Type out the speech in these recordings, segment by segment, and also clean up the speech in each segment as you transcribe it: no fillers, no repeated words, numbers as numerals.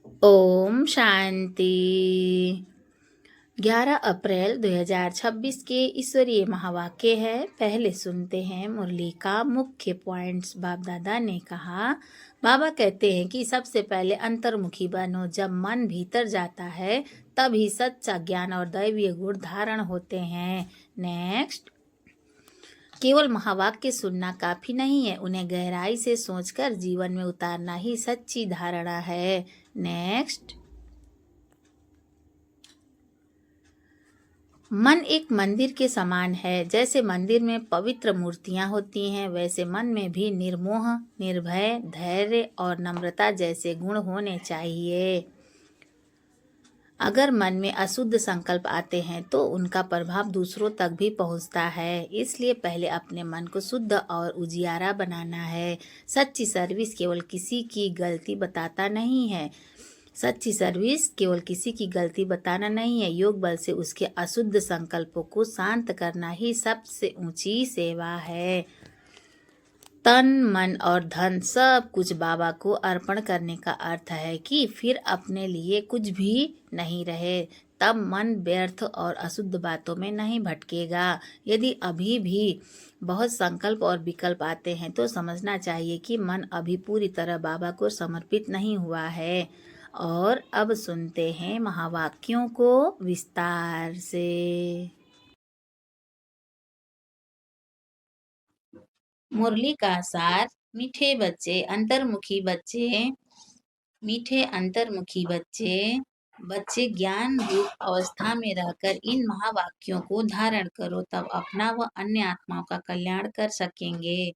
ओम शांति। 11 अप्रैल 2026 के ईश्वरीय महावाक्य है। पहले सुनते हैं मुरली का मुख्य पॉइंट्स। बाप दादा ने कहा, बाबा कहते हैं कि सबसे पहले अंतर्मुखी बनो। जब मन भीतर जाता है तभी सच्चा ज्ञान और दैवीय गुण धारण होते हैं। नेक्स्ट, केवल महावाक्य सुनना काफी नहीं है, उन्हें गहराई से सोचकर जीवन में उतारना ही सच्ची धारणा है। नेक्स्ट, मन एक मंदिर के समान है। जैसे मंदिर में पवित्र मूर्तियां होती हैं, वैसे मन में भी निर्मोह, निर्भय, धैर्य और नम्रता जैसे गुण होने चाहिए। अगर मन में अशुद्ध संकल्प आते हैं तो उनका प्रभाव दूसरों तक भी पहुंचता है। इसलिए पहले अपने मन को शुद्ध और उजियारा बनाना है। सच्ची सर्विस केवल किसी की गलती बताता नहीं है। सच्ची सर्विस केवल किसी की गलती बताना नहीं है, योग बल से उसके अशुद्ध संकल्पों को शांत करना ही सबसे ऊंची सेवा है। तन, मन और धन सब कुछ बाबा को अर्पण करने का अर्थ है कि फिर अपने लिए कुछ भी नहीं रहे। तब मन व्यर्थ और अशुद्ध बातों में नहीं भटकेगा। यदि अभी भी बहुत संकल्प और विकल्प आते हैं तो समझना चाहिए कि मन अभी पूरी तरह बाबा को समर्पित नहीं हुआ है। और अब सुनते हैं महावाक्यों को विस्तार से। मुरली का सार। मीठे बच्चे, अंतर्मुखी बच्चे, मीठे अंतर्मुखी बच्चे, बच्चे ज्ञान रूप अवस्था में रहकर इन महावाक्यों को धारण करो, तब अपना व अन्य आत्माओं का कल्याण कर सकेंगे।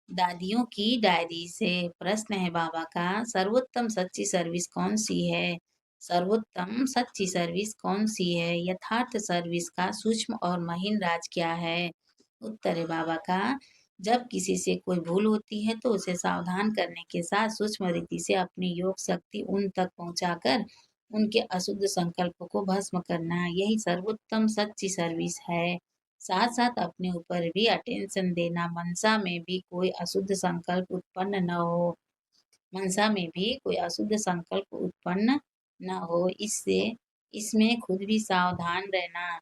दादियों की डायरी से प्रश्न है बाबा का, सर्वोत्तम सच्ची सर्विस कौन सी है? सर्वोत्तम सच्ची सर्विस कौन सी है? यथार्थ सर्विस का सूक्ष्म और महीन राज क्या है? उत्तर है बाबा का, जब किसी से कोई भूल होती है तो उसे सावधान करने के साथ सूक्ष्म रीति से अपनी योग शक्ति उन तक पहुंचाकर उनके अशुद्ध संकल्प को भस्म करना, यही सर्वोत्तम सच्ची सर्विस है। साथ साथ अपने ऊपर भी अटेंशन देना, मनसा में भी कोई अशुद्ध संकल्प उत्पन्न न हो। मनसा में भी कोई अशुद्ध संकल्प उत्पन्न न हो। इससे इसमें खुद भी सावधान रहना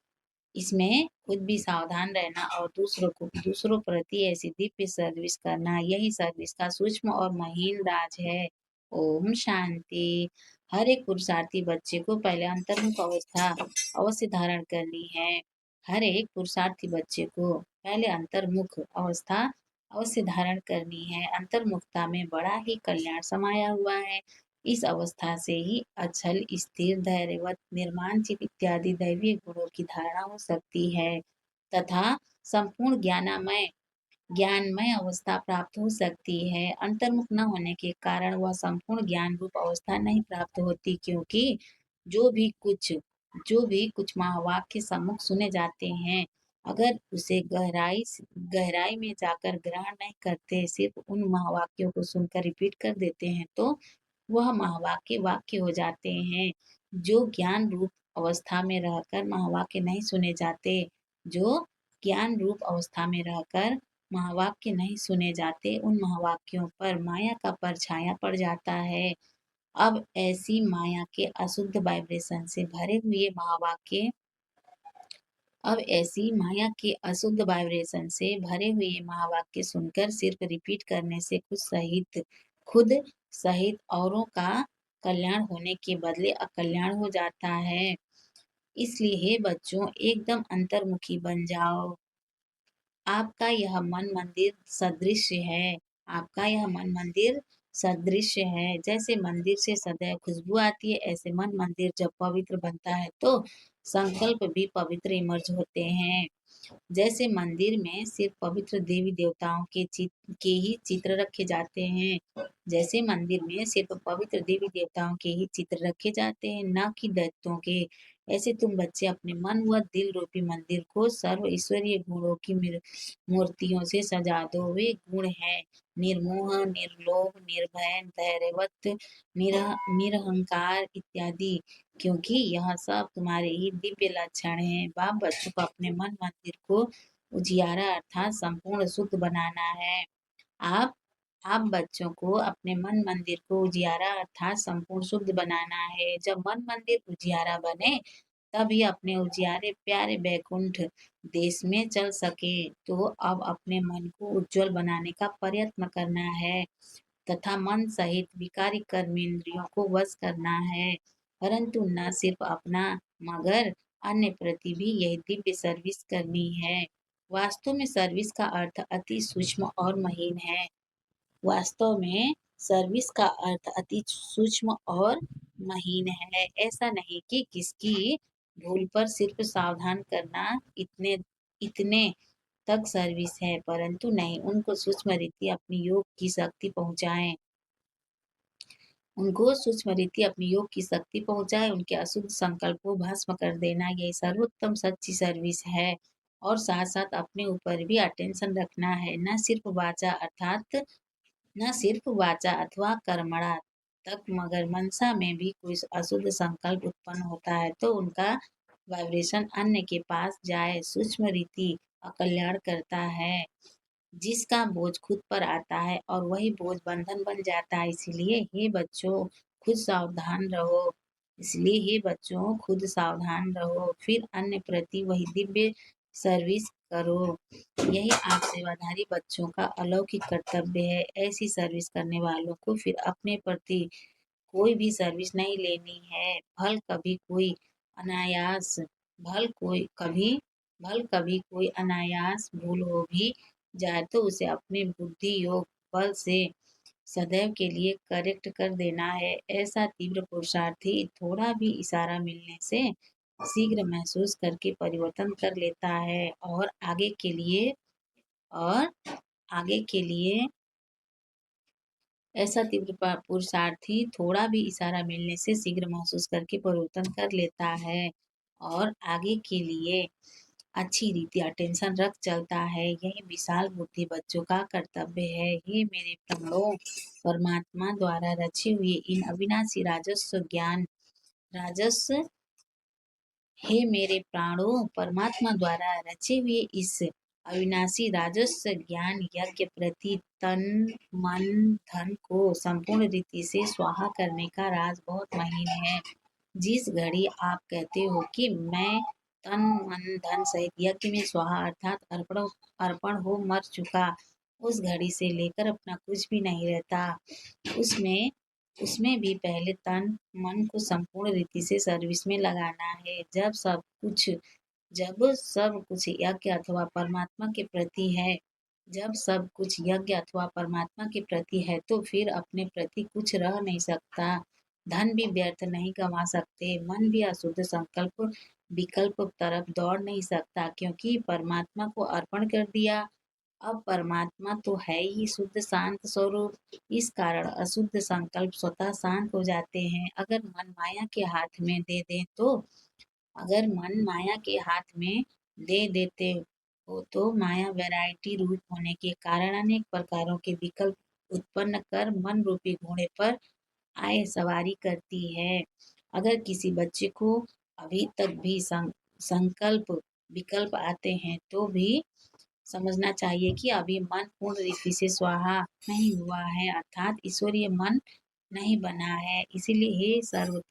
इसमें खुद भी सावधान रहना और दूसरों प्रति ऐसी दिव्य सर्विस करना, यही सर्विस का सूक्ष्म और महीन राज है। ओम शांति। हर एक पुरुषार्थी बच्चे को पहले अंतर्मुख अवस्था अवश्य धारण करनी है। हर एक पुरुषार्थी बच्चे को पहले अंतर्मुख अवस्था अवश्य धारण करनी है। अंतर्मुखता में बड़ा ही कल्याण समाया हुआ है। इस अवस्था से ही अचल, स्थिर, धैर्यवत, निर्माणचित इत्यादि दैवीय गुणों की धारणा हो सकती है तथा संपूर्ण ज्ञानमय अवस्था प्राप्त हो सकती है। अंतर्मुख न होने के कारण वह संपूर्ण ज्ञान रूप अवस्था नहीं प्राप्त होती, क्योंकि जो भी कुछ जो भी कुछ महावाक्य सम्मुख सुने जाते हैं, अगर उसे गहराई में जाकर ग्रहण नहीं करते, सिर्फ उन महावाक्यों को सुनकर रिपीट कर देते हैं, तो वह महावाक्य वाक्य हो जाते हैं। जो ज्ञान रूप अवस्था में रहकर महावाक्य नहीं सुने जाते, जो ज्ञान रूप अवस्था में रहकर महावाक्य नहीं सुने जाते, उन महावाक्यों पर माया का परछाया पड़ जाता है। अब ऐसी माया के अशुद्ध वाइब्रेशन से भरे हुए महावाक्य अब ऐसी माया के अशुद्ध वाइब्रेशन से भरे हुए महावाक्य सुनकर सिर्फ रिपीट करने से खुद सहित औरों का कल्याण होने के बदले अकल्याण हो जाता है। इसलिए हे बच्चों, एकदम अंतर्मुखी बन जाओ। आपका यह मन मंदिर सदृश है। आपका यह मन मंदिर सदृश है। जैसे मंदिर से सदैव खुशबू आती है, ऐसे मन मंदिर जब पवित्र बनता है तो संकल्प भी पवित्र इमर्ज होते हैं। जैसे मंदिर में सिर्फ पवित्र देवी देवताओं के ही चित्र रखे जाते हैं, जैसे मंदिर में सिर्फ पवित्र देवी देवताओं के ही चित्र रखे जाते हैं, न कि दैत्यों के, ऐसे तुम बच्चे अपने मन व दिल रूपी मंदिर को सर्व ईश्वरीय गुणों की मूर्तियों से सजा दो। वे गुण हैं निर्मोह, निर्लोभ, निर्भय, धैर्यवत, निरहंकार इत्यादि, क्योंकि यह सब तुम्हारे ही दिव्य लक्षण हैं। बाप बच्चों को अपने मन मंदिर को उजियारा अर्थात संपूर्ण शुद्ध बनाना है। आप आप बच्चों को अपने मन मंदिर को उजियारा अर्थात संपूर्ण शुद्ध बनाना है। जब मन मंदिर उजियारा बने तभी अपने उजियारे प्यारे बैकुंठ देश में चल सके। तो अब अपने मन को उज्जवल बनाने का प्रयत्न करना है तथा मन सहित विकारी कर्मेंद्रियों को वश करना है, परंतु न सिर्फ अपना मगर अन्य प्रति भी यही दिव्य सर्विस करनी है। वास्तव में सर्विस का अर्थ अति सूक्ष्म और महीन है। वास्तव में सर्विस का अर्थ अति सूक्ष्म और महीन है। ऐसा नहीं कि किसकी भूल पर सिर्फ सावधान करना इतने इतने तक सर्विस है, परंतु नहीं उनको सूक्ष्म रीति अपनी योग की शक्ति पहुंचाएं। उनको सूक्ष्म रीति अपनी योग की शक्ति पहुंचाए, उनके अशुद्ध संकल्प को भस्म कर देना, यही सर्वोत्तम सच्ची सर्विस है। और साथ साथ अपने ऊपर भी अटेंशन रखना है, न सिर्फ वाचा अथवा कर्मणा तक मगर मनसा में भी कोई अशुद्ध संकल्प उत्पन्न होता है तो उनका वाइब्रेशन अन्य के पास जाए। सूक्ष्म रीति अकल्याण करता है, जिसका बोझ खुद पर आता है और वही बोझ बंधन बन जाता है। इसीलिए हे बच्चों खुद सावधान रहो। इसलिए हे बच्चों खुद सावधान रहो, फिर अन्य प्रति वही दिव्य सर्विस करो। यही आप सेवाधारी बच्चों का अलौकिक कर्तव्य है। ऐसी सर्विस करने वालों को फिर अपने प्रति कोई भी सर्विस नहीं लेनी है। अनायास भल कभी कोई अनायास भूल हो भी जाए तो उसे अपने बुद्धि योग बल से सदैव के लिए करेक्ट कर देना है। ऐसा तीव्र पुरुषार्थी थोड़ा भी इशारा मिलने से शीघ्र महसूस करके परिवर्तन कर लेता है और आगे के लिए ऐसा तीव्र पुरुषार्थी थोड़ा भी इशारा मिलने से शीघ्र महसूस करके परिवर्तन कर लेता है और आगे के लिए अच्छी रीति अटेंशन रख चलता है। यही विशाल बुद्धि बच्चों का कर्तव्य है। हे मेरे प्राणों, परमात्मा द्वारा रचे हुए इन अविनाशी राजस्व हे मेरे प्राणों, परमात्मा द्वारा रचे हुए इस अविनाशी राजस्व ज्ञान यज्ञ प्रति तन मन धन को संपूर्ण रीति से स्वाहा करने का राज बहुत महीन है। जिस घड़ी आप कहते हो कि मैं तन मन धन सहित यज्ञ में स्वाहा अर्थात अर्पण हो मर चुका, उस घड़ी से लेकर अपना कुछ भी नहीं रहता। उसमें उसमें भी पहले तन मन को संपूर्ण रीति से सर्विस में लगाना है। जब सब कुछ यज्ञ अथवा परमात्मा के प्रति है जब सब कुछ यज्ञ अथवा परमात्मा के प्रति है तो फिर अपने प्रति कुछ रह नहीं सकता। धन भी व्यर्थ नहीं कमा सकते, मन भी अशुद्ध संकल्प विकल्प तरफ दौड़ नहीं सकता, क्योंकि परमात्मा को अर्पण कर दिया। अब परमात्मा तो है ही शुद्ध शांत स्वरूप, इस कारण अशुद्ध संकल्प स्वतः शांत हो जाते हैं। अगर मन माया के हाथ में दे देते हो तो माया वैरायटी रूप होने के कारण अनेक प्रकारों के विकल्प उत्पन्न कर मन रूपी घोड़े पर आए सवारी करती है। अगर किसी बच्चे को अभी तक भी संकल्प विकल्प आते हैं तो भी समझना चाहिए कि अभी मन पूर्ण रीति से स्वाहा नहीं हुआ है, अर्थात ईश्वरीय मन नहीं बना है। इसीलिए हे सर्व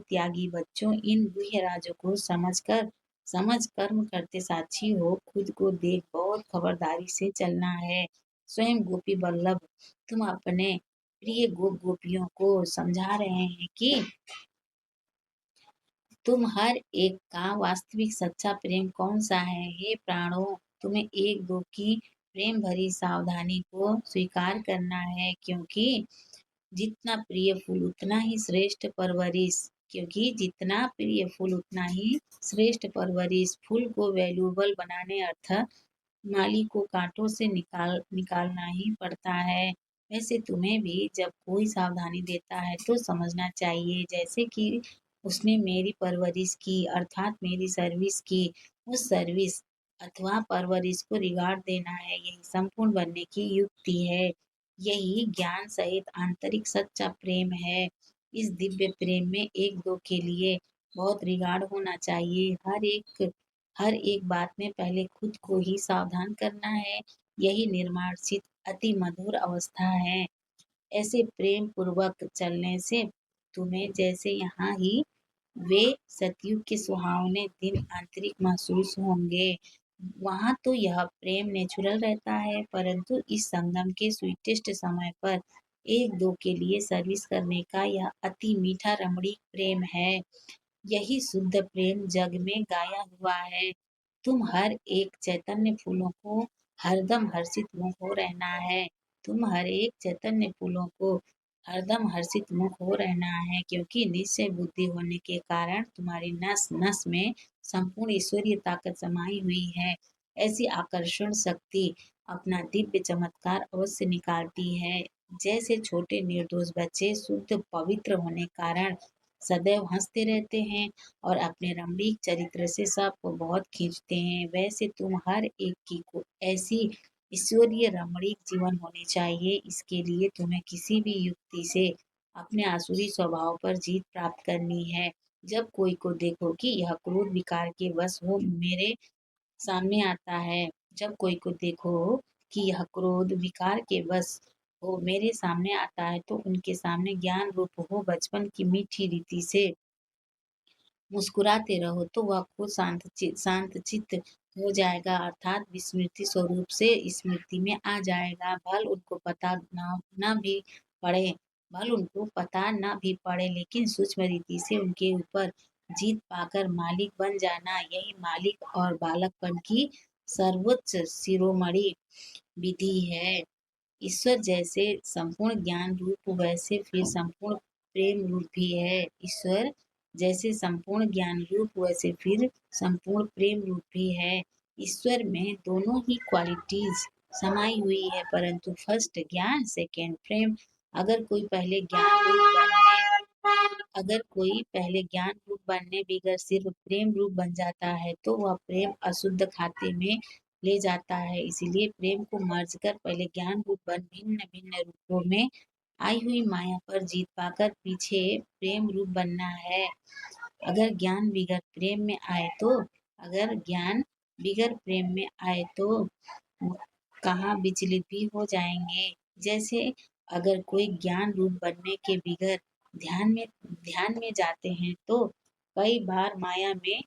त्यागी बच्चों, इन गुह्य राजों को समझ कर्म करते साक्षी हो। खुद को देख बहुत खबरदारी से चलना है। स्वयं गोपी वल्लभ तुम अपने प्रिय गोपियों को समझा रहे हैं कि तुम हर एक का वास्तविक सच्चा प्रेम कौन सा है। हे प्राणों, तुम्हें एक दो की प्रेम भरी सावधानी को स्वीकार करना है, जितना प्रिय फूल उतना ही श्रेष्ठ परवरिश फूल को वैल्यूएबल बनाने अर्थ माली को कांटों से निकालना ही पड़ता है। वैसे तुम्हें भी जब कोई सावधानी देता है तो समझना चाहिए जैसे कि उसने मेरी परवरिश की अर्थात मेरी सर्विस की। उस सर्विस अथवा परवरिश को रिगार्ड देना है, यही संपूर्ण बनने की युक्ति है। यही ज्ञान सहित आंतरिक सच्चा प्रेम है। इस दिव्य प्रेम में एक दो के लिए बहुत रिगार्ड होना चाहिए। हर एक बात में पहले खुद को ही सावधान करना है, यही निर्माणशील अति मधुर अवस्था है। ऐसे प्रेम पूर्वक चलने से तुम्हें जैसे यहाँ ही वे सतयुग के सुहावने दिन आंतरिक महसूस होंगे। वहाँ तो यह प्रेम नेचुरल रहता है, परंतु इस संगम के स्वीटेस्ट समय पर एक दो के लिए सर्विस करने का यह अति मीठा रमणीक प्रेम है। यही शुद्ध प्रेम जग में गाया हुआ है। तुम हर एक चैतन्य फूलों को हरदम हर्षित मुख हो रहना है। तुम हर एक चैतन्य फूलों को हरदम हर्षित मुख हो रहना है, क्योंकि निश्चय बुद्धि होने के कारण तुम्हारी नस नस में संपूर्ण ईश्वरीय ताकत समाई हुई है। ऐसी आकर्षण शक्ति अपना दिव्य चमत्कार अवश्य निकालती है। जैसे छोटे निर्दोष बच्चे शुद्ध पवित्र होने कारण सदैव हंसते रहते हैं और अपने रमणीक चरित्र से सबको बहुत खींचते हैं, वैसे तुम हर एक की को ऐसी ईश्वरीय रमणीक जीवन होनी चाहिए। इसके लिए तुम्हें किसी भी युक्ति से अपने आसुरी स्वभाव पर जीत प्राप्त करनी है। जब कोई को देखो कि यह क्रोध विकार के वश हो मेरे सामने आता है, जब कोई को देखो कि यह क्रोध विकार के वश हो मेरे सामने आता है, तो उनके सामने ज्ञान रूप हो बचपन की मीठी रीति से मुस्कुराते रहो, तो वह खुद शांत चित्त हो जाएगा, अर्थात विस्मृति स्वरूप से स्मृति में आ जाएगा। पड़े भल उनको पता न भी पड़े, लेकिन सूक्ष्म रीति से उनके ऊपर जीत पाकर मालिक बन जाना, यही मालिक और बालकपन की सर्वोच्च शिरोमणि विधि है। ईश्वर जैसे संपूर्ण ज्ञान रूप वैसे फिर संपूर्ण प्रेम रूप भी है। ईश्वर जैसे संपूर्ण ज्ञान रूप वैसे फिर संपूर्ण प्रेम रूप भी है। ईश्वर में दोनों ही क्वालिटीज समाई हुई है, परंतु फर्स्ट ज्ञान सेकंड प्रेम। अगर कोई पहले ज्ञान रूप बगैर सिर्फ प्रेम रूप बन जाता है, तो वह प्रेम अशुद्ध खाते में ले जाता है। इसीलिए प्रेम को मर्ज कर पहले ज्ञान रूप बन भिन्न भिन्न रूपों में आई हुई माया पर जीत पाकर पीछे प्रेम रूप बनना है। अगर ज्ञान बिगर प्रेम में आए तो अगर ज्ञान बिगर प्रेम में आए तो कहाँ विचलित भी हो जाएंगे। जैसे अगर कोई ज्ञान रूप बनने के बिगर ध्यान में जाते हैं, तो कई बार माया में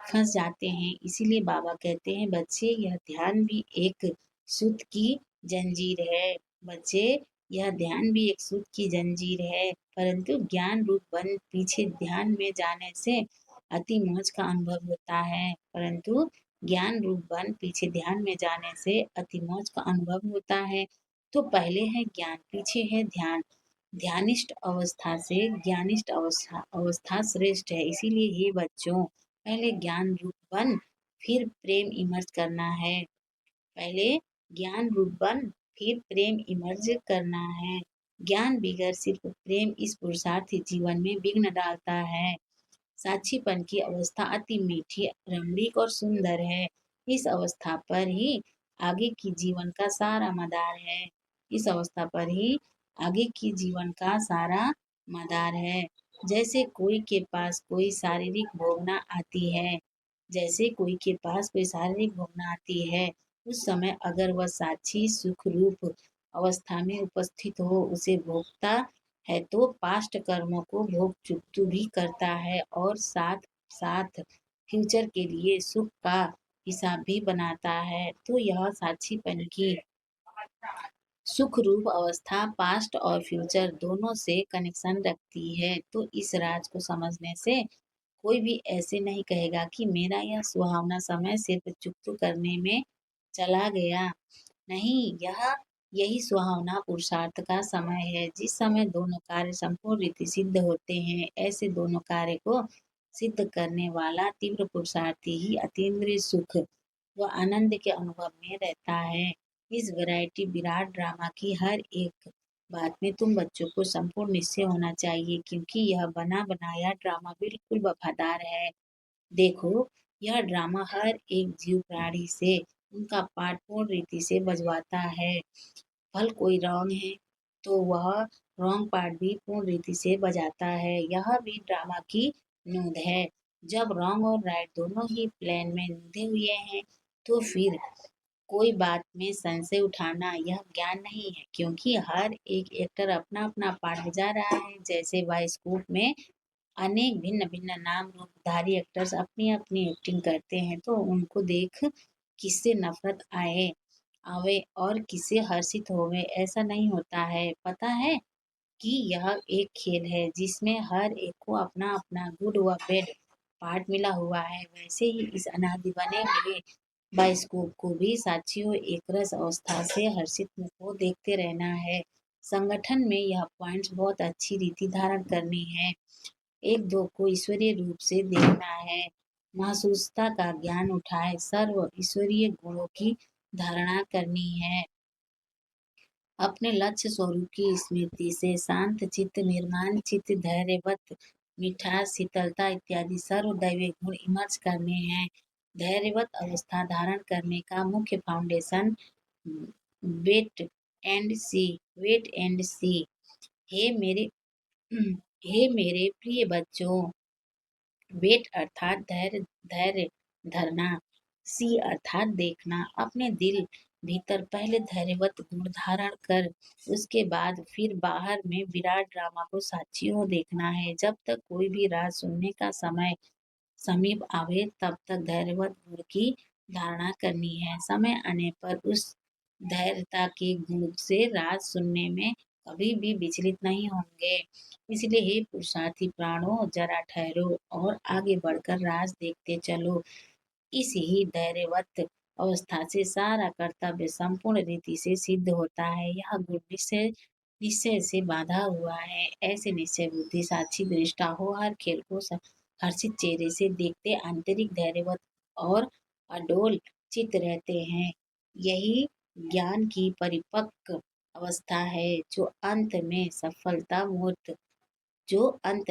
फंस जाते हैं। इसीलिए बाबा कहते हैं, बच्चे यह ध्यान भी एक सूत की जंजीर है। बच्चे यह ध्यान भी एक सूत की जंजीर है, परंतु ज्ञान रूप बन पीछे ध्यान में जाने से अति मौज का अनुभव होता है। परंतु ज्ञान रूप बन पीछे ध्यान में जाने से अति मौज का अनुभव होता है। तो पहले है ज्ञान, पीछे है ध्यान। ध्यानिष्ठ अवस्था से ज्ञानिष्ठ अवस्था श्रेष्ठ है। इसीलिए हे बच्चों, पहले ज्ञान रूप बन फिर प्रेम इमर्ज करना है। पहले ज्ञान रूप बन फिर प्रेम इमर्ज करना है। ज्ञान बिगर सिर्फ प्रेम इस पुरुषार्थी जीवन में विघ्न डालता है। साक्षीपन की अवस्था अति मीठी, रमणीक और सुंदर है। इस अवस्था पर ही आगे की जीवन का सारा मदार है। इस अवस्था पर ही आगे की जीवन का सारा मदार है। जैसे कोई के पास कोई शारीरिक भोगना आती है, जैसे कोई के पास कोई शारीरिक भोगना आती है, उस समय अगर वह साक्षी सुख रूप अवस्था में उपस्थित हो, उसे भोगता है, तो पास्ट कर्मों को भोग चुकतु भी करता है और साथ साथ फ्यूचर के लिए सुख का हिसाब भी बनाता है। तो यह साक्षीपन की सुख रूप अवस्था पास्ट और फ्यूचर दोनों से कनेक्शन रखती है। तो इस राज को समझने से कोई भी ऐसे नहीं कहेगा कि मेरा यह सुहावना समय सिर्फ चुकतू करने में चला गया। नहीं, यही सुहावना पुरुषार्थ का समय है, जिस समय दोनों कार्य संपूर्ण रीति सिद्ध होते हैं। ऐसे दोनों कार्य को सिद्ध करने वाला तीव्र पुरुषार्थी ही अतीन्द्रिय सुख व आनंद के अनुभव में रहता है। इस वैरायटी विराट ड्रामा की हर एक बात में तुम बच्चों को संपूर्ण निश्चय होना चाहिए, क्योंकि यह बना बनाया ड्रामा बिल्कुल वफादार है। देखो, यह ड्रामा हर एक जीव प्राणी से उनका पार्ट पूर्ण रीति से बजवाता है। भल कोई रॉन्ग है, तो वह रॉन्ग पार्ट भी पूर्ण रीति से बजाता है। यह भी ड्रामा की नोंद है। जब रॉन्ग और राइट दोनों ही प्लेन में नूधे हुए हैं, तो फिर कोई बात में संशय उठाना यह ज्ञान नहीं है, क्योंकि हर एक एक्टर अपना अपना पार्ट बजा रहा है। जैसे बायोस्कोप में अनेक भिन्न भिन्न नाम रूपधारी एक्टर्स अपनी अपनी एक्टिंग करते हैं, तो उनको देख किससे नफरत आवे और किससे हर्षित होवे, ऐसा नहीं होता है। पता है कि यह एक खेल है जिसमें हर एक को अपना अपना गुड व बैड पार्ट मिला हुआ है। वैसे ही इस अनादि बने हुए बायोस्कोप को भी साथियों एक रस अवस्था से हर्षित मुख को देखते रहना है। संगठन में यह पॉइंट्स बहुत अच्छी रीति धारण करनी है। एक दो को ईश्वरीय रूप से देखना है, महसूसता का ज्ञान उठाए, सर्व ईश्वरीय गुणों की धारणा करनी है। अपने लक्ष्य स्वरूप की स्मृति से शांत चित्त, निर्माण चित्त, धैर्यवत, मिठास, शीतलता इत्यादि सर्वदैवीय गुण इमर्ज करने हैं। धैर्यवत अवस्था धारण करने का मुख्य फाउंडेशन वेट एंड सी। हे मेरे हे मेरे प्रिय बच्चों, वेट अर्थात धैर्य धैर्य धरना, सी अर्थात देखना। अपने दिल भीतर पहले धैर्यवत गुण धारण कर उसके बाद फिर बाहर में विराट ड्रामा को साक्षियों देखना है। जब तक कोई भी राज सुनने का समय समीप आवे तब तक धैर्यवत गुण की धारणा करनी है। समय आने पर उस धैर्यता के गुण से राज सुनने में कभी भी विचलित नहीं होंगे। इसलिए हे पुरुषार्थी प्राणों, जरा ठहरो और आगे बढ़कर राज देखते चलो। इस ही धैर्यवत अवस्था से सारा कर्तव्य संपूर्ण रीति से सिद्ध होता है। यह गुण निश्चय निश्चय से बांधा हुआ है। ऐसे निश्चय बुद्धि साक्षी दृष्टा हो हर खेल को हर्षित चेहरे से देखते आंतरिक धैर्यवत और अडोल चित्त रहते हैं। यही ज्ञान की परिपक्व अवस्था है, जो अंत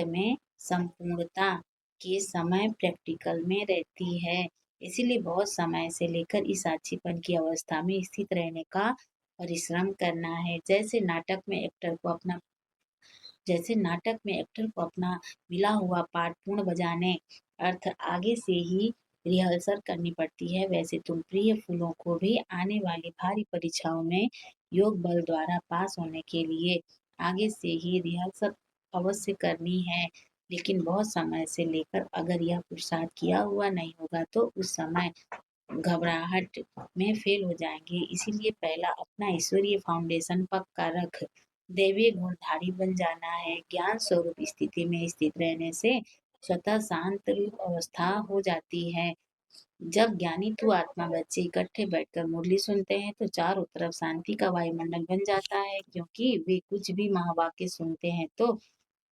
में संपूर्णता के समय प्रैक्टिकल में रहती है। इसीलिए बहुत समय से लेकर इस साक्षीपन की अवस्था में स्थित रहने का परिश्रम करना है। जैसे नाटक में एक्टर को अपना मिला हुआ पार्ट पूर्ण बजाने अर्थ आगे से ही रिहर्सल करनी पड़ती है, वैसे तुम प्रिय फूलों को भी आने वाली भारी परीक्षाओं में योग बल द्वारा पास होने के लिए आगे से ही रिहर्सल अवश्य करनी है। लेकिन बहुत समय से लेकर अगर यह पुरुषार्थ किया हुआ नहीं होगा तो उस समय घबराहट में फेल हो जाएंगे। इसीलिए पहला अपना ईश्वरीय फाउंडेशन पक्का रख दैवीय गुणधारी बन जाना है। ज्ञान स्वरूप स्थिति में स्थित रहने से स्वतः शांत रूप अवस्था हो जाती है। जब ज्ञानी तू आत्मा बच्चे इकट्ठे बैठकर मुरली सुनते हैं तो चारों तरफ शांति का वायुमंडल बन जाता है, क्योंकि वे कुछ भी महावाक्य सुनते हैं तो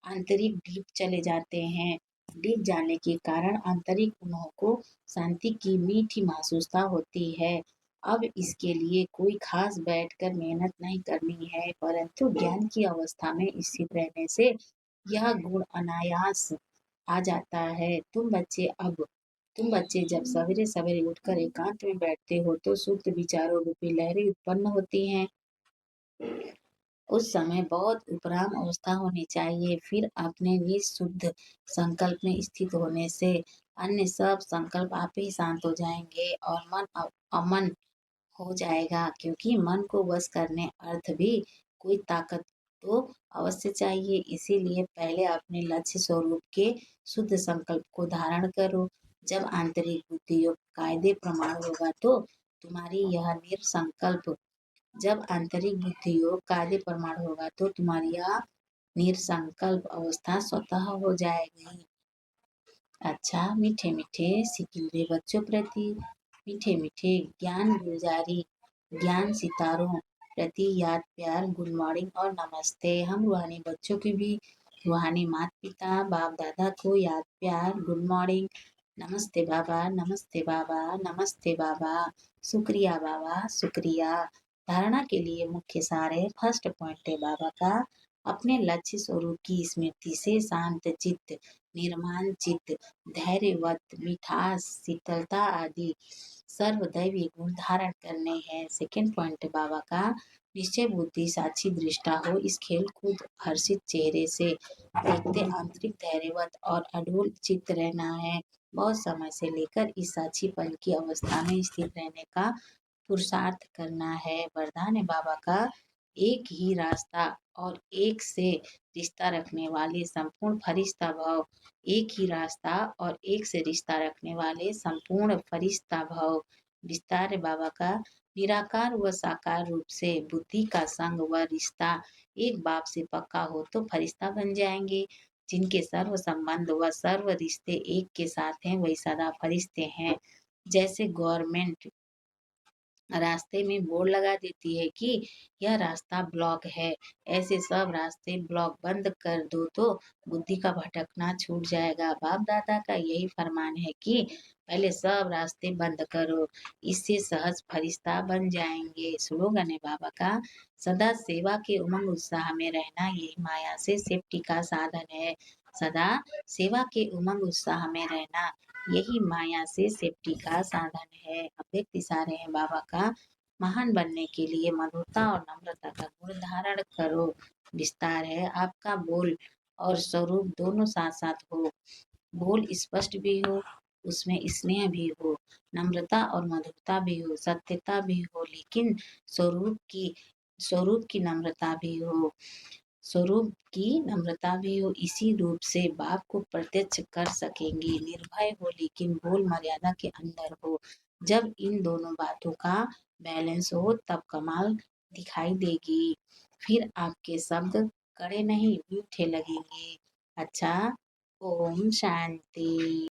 आंतरिक डीप चले जाते हैं। डीप जाने के कारण आंतरिक गुणों को शांति की मीठी महसूसता होती है। अब इसके लिए कोई खास बैठकर मेहनत नहीं करनी है, परंतु ज्ञान की अवस्था में स्थित रहने से यह गुण अनायास आ जाता है। तुम बच्चे जब सवेरे सवेरे उठकर एकांत में बैठते हो तो शुद्ध विचारों रूपी लहरें उत्पन्न होती हैं। उस समय बहुत उपराम अवस्था होनी चाहिए। फिर अपने निःशुद्ध संकल्प में स्थित होने से अन्य सब संकल्प आप ही शांत हो जाएंगे और मन अमन हो जाएगा, क्योंकि मन को वश करने अर्थ भी कोई ताकत तो अवश्य चाहिए। इसीलिए पहले अपने लक्ष्य स्वरूप के शुद्ध संकल्प को धारण करो। जब आंतरिक बुद्धि योग कायदे प्रमाण होगा तो तुम्हारी यह निर्संकल्प जब आंतरिक बुद्धि योग कार्य प्रमाण होगा तो तुम्हारी यह निरसंकल्प अवस्था स्वतः हो जाएगी। अच्छा मीठे मीठे सिकिंद्री बच्चों प्रति मीठे मीठे ज्ञान गुलजारी ज्ञान सितारों प्रति याद प्यार गुड मॉर्निंग और नमस्ते। हम रूहानी बच्चों की भी रूहानी माता पिता बाप दादा को याद प्यार गुड मॉर्निंग, नमस्ते बाबा, नमस्ते बाबा, नमस्ते बाबा, शुक्रिया बाबा, शुक्रिया। धारणा के लिए मुख्य सार है। फर्स्ट पॉइंट है बाबा का, अपने लक्ष्य स्वरूप की स्मृति से शांत चित्त, निर्माण चित्त, धैर्यवत, मिठास, शीतलता आदि सर्वदैवी गुण धारण करने हैं। सेकेंड पॉइंट बाबा का, निश्चय बुद्धि साक्षी दृष्टा हो इस खेल कूद हर्षित चेहरे से देखते आंतरिक धैर्यवत और अडोल चित्त रहना है। बहुत समय से लेकर इस साक्षीपन की अवस्था में स्थित रहने का पुरुषार्थ करना है। वरदान है बाबा का, एक ही रास्ता और एक से रिश्ता रखने वाले संपूर्ण फरिश्ता भव। एक ही रास्ता और एक से रिश्ता रखने वाले संपूर्ण फरिश्ता भव। विस्तार है बाबा का, निराकार व साकार रूप से बुद्धि का संग व रिश्ता एक बाप से पक्का हो तो फरिश्ता बन जाएंगे। जिनके सर्व संबंध व सर्व रिश्ते एक के साथ हैं वही सदा फरिश्ते हैं। जैसे गवर्नमेंट रास्ते में बोर्ड लगा देती है कि यह रास्ता ब्लॉक है, ऐसे सब रास्ते ब्लॉक बंद कर दो तो बुद्धि का भटकना छूट जाएगा। बाप दादा का यही फरमान है कि पहले सब रास्ते बंद करो, इससे सहज फरिश्ता बन जाएंगे। स्लोगन है बाबा का, सदा सेवा के उमंग उत्साह में रहना यही माया से सेफ्टी का साधन है। सदा सेवा के उमंग उत्साह में रहना यही माया से सेफ्टी का साधन है। अव्यक्त इशारे हैं बाबा का, महान बनने के लिए मधुरता और नम्रता का गुण धारण करो। विस्तार है आपका, बोल और स्वरूप दोनों साथ साथ हो। बोल स्पष्ट भी हो, उसमें स्नेह भी हो, नम्रता और मधुरता भी हो, सत्यता भी हो, लेकिन स्वरूप की नम्रता भी हो। स्वरूप की नम्रता भी हो, इसी रूप से बाप को प्रत्यक्ष कर सकेंगे। निर्भय हो लेकिन बोल मर्यादा के अंदर हो। जब इन दोनों बातों का बैलेंस हो तब कमाल दिखाई देगी। फिर आपके शब्द कड़े नहीं मीठे लगेंगे। अच्छा, ओम शांति।